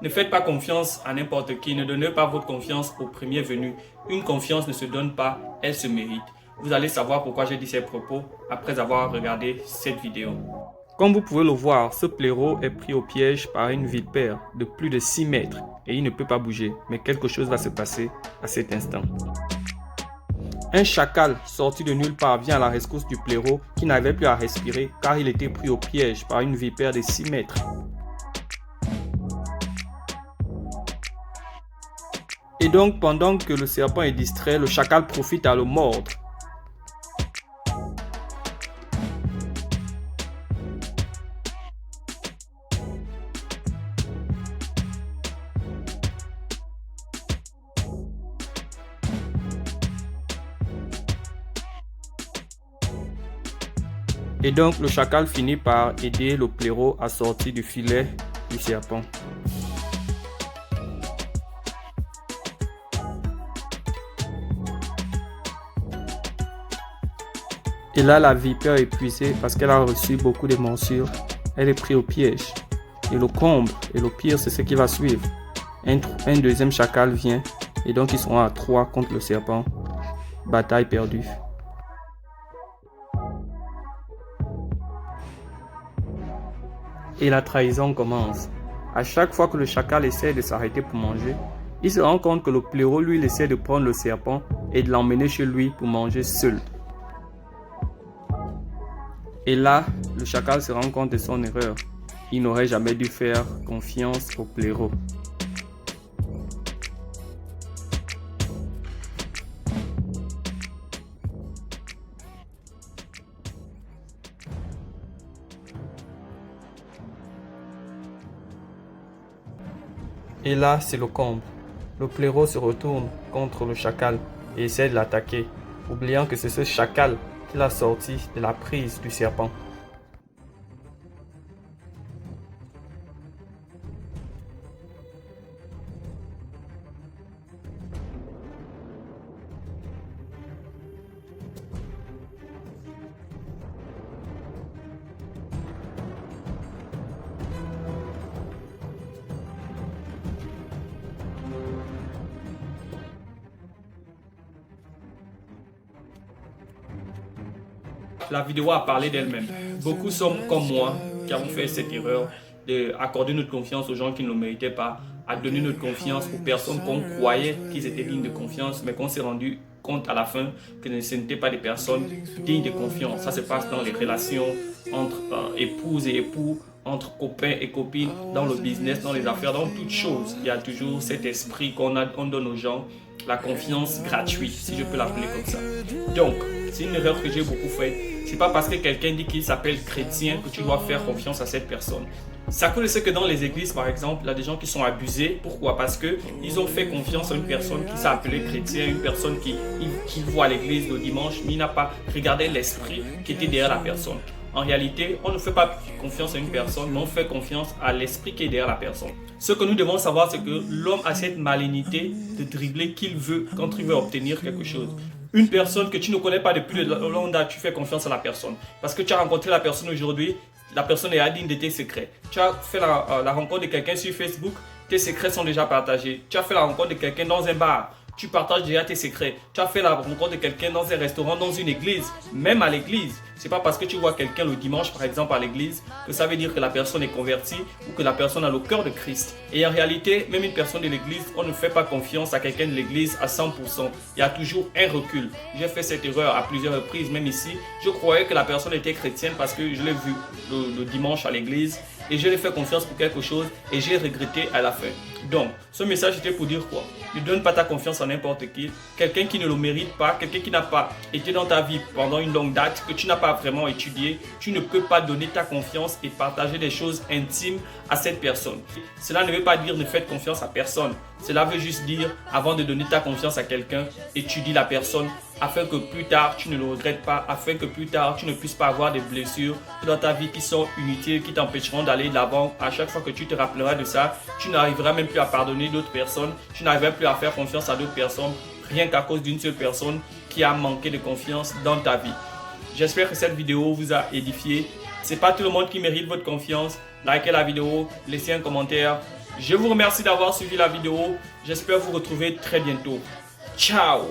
Ne faites pas confiance à n'importe qui, ne donnez pas votre confiance au premier venu. Une confiance ne se donne pas, elle se mérite. Vous allez savoir pourquoi j'ai dit ces propos après avoir regardé cette vidéo. Comme vous pouvez le voir, ce blaireau est pris au piège par une vipère de plus de 6 mètres et il ne peut pas bouger. Mais quelque chose va se passer à cet instant. Un chacal sorti de nulle part vient à la rescousse du blaireau qui n'avait plus à respirer car il était pris au piège par une vipère de 6 mètres. Et donc, pendant que le serpent est distrait, le chacal profite à le mordre. Et donc, le chacal finit par aider le blaireau à sortir du filet du serpent. Et là, la vipère est épuisée parce qu'elle a reçu beaucoup de morsures. Elle est prise au piège. Et le comble et le pire, c'est ce qui va suivre. Un deuxième chacal vient et donc ils seront à 3 contre le serpent. Bataille perdue. Et la trahison commence. À chaque fois que le chacal essaie de s'arrêter pour manger, il se rend compte que le blaireau, lui, il essaie de prendre le serpent et de l'emmener chez lui pour manger seul. Et là, le chacal se rend compte de son erreur. Il n'aurait jamais dû faire confiance au blaireau. Et là, c'est le comble. Le blaireau se retourne contre le chacal et essaie de l'attaquer, oubliant que c'est ce chacal qui l'a sorti de la prise du serpent. La vidéo a parlé d'elle-même. Beaucoup sont comme moi qui avons fait cette erreur d'accorder notre confiance aux gens qui ne le méritaient pas, à donner notre confiance aux personnes qu'on croyait qu'ils étaient dignes de confiance, mais qu'on s'est rendu compte à la fin que ce n'étaient pas des personnes dignes de confiance. Ça se passe dans les relations entre épouses et époux, entre copains et copines, dans le business, dans les affaires, dans toutes choses. Il y a toujours cet esprit qu'on donne aux gens, la confiance gratuite, si je peux l'appeler comme ça. Donc, c'est une erreur que j'ai beaucoup faite. C'est pas parce que quelqu'un dit qu'il s'appelle chrétien que tu dois faire confiance à cette personne. C'est à cause de ce que dans les églises, par exemple, il y a des gens qui sont abusés. Pourquoi? Parce qu'ils ont fait confiance à une personne qui s'est appelée chrétien, une personne qui voit l'église le dimanche, mais il n'a pas regardé l'esprit qui était derrière la personne. En réalité, on ne fait pas confiance à une personne, mais on fait confiance à l'esprit qui est derrière la personne. Ce que nous devons savoir, c'est que l'homme a cette malignité de dribbler qu'il veut quand il veut obtenir quelque chose. Une personne que tu ne connais pas depuis de longue date, tu fais confiance à la personne. Parce que tu as rencontré la personne aujourd'hui, la personne est indigne de tes secrets. Tu as fait la rencontre de quelqu'un sur Facebook, tes secrets sont déjà partagés. Tu as fait la rencontre de quelqu'un dans un bar, tu partages déjà tes secrets. Tu as fait la rencontre de quelqu'un dans un restaurant, dans une église, même à l'église. C'est pas parce que tu vois quelqu'un le dimanche, par exemple, à l'église, que ça veut dire que la personne est convertie ou que la personne a le cœur de Christ. Et en réalité, même une personne de l'église, on ne fait pas confiance à quelqu'un de l'église à 100%. Il y a toujours un recul. J'ai fait cette erreur à plusieurs reprises, même ici. Je croyais que la personne était chrétienne parce que je l'ai vu le dimanche à l'église et je lui ai fait confiance pour quelque chose et j'ai regretté à la fin. Donc, ce message était pour dire quoi? Ne donne pas ta confiance à n'importe qui. Quelqu'un qui ne le mérite pas, quelqu'un qui n'a pas été dans ta vie pendant une longue date, que tu n'as pas vraiment étudié, tu ne peux pas donner ta confiance et partager des choses intimes à cette personne. Cela ne veut pas dire ne faites confiance à personne. Cela veut juste dire, avant de donner ta confiance à quelqu'un, étudie la personne afin que plus tard tu ne le regrettes pas, afin que plus tard tu ne puisses pas avoir des blessures dans ta vie qui sont inutiles, qui t'empêcheront d'aller de l'avant. À chaque fois que tu te rappelleras de ça, tu n'arriveras même plus à pardonner d'autres personnes, tu n'arriveras plus à faire confiance à d'autres personnes, rien qu'à cause d'une seule personne qui a manqué de confiance dans ta vie. J'espère que cette vidéo vous a édifié. C'est pas tout le monde qui mérite votre confiance. Likez la vidéo, laissez un commentaire. Je vous remercie d'avoir suivi la vidéo. J'espère vous retrouver très bientôt. Ciao!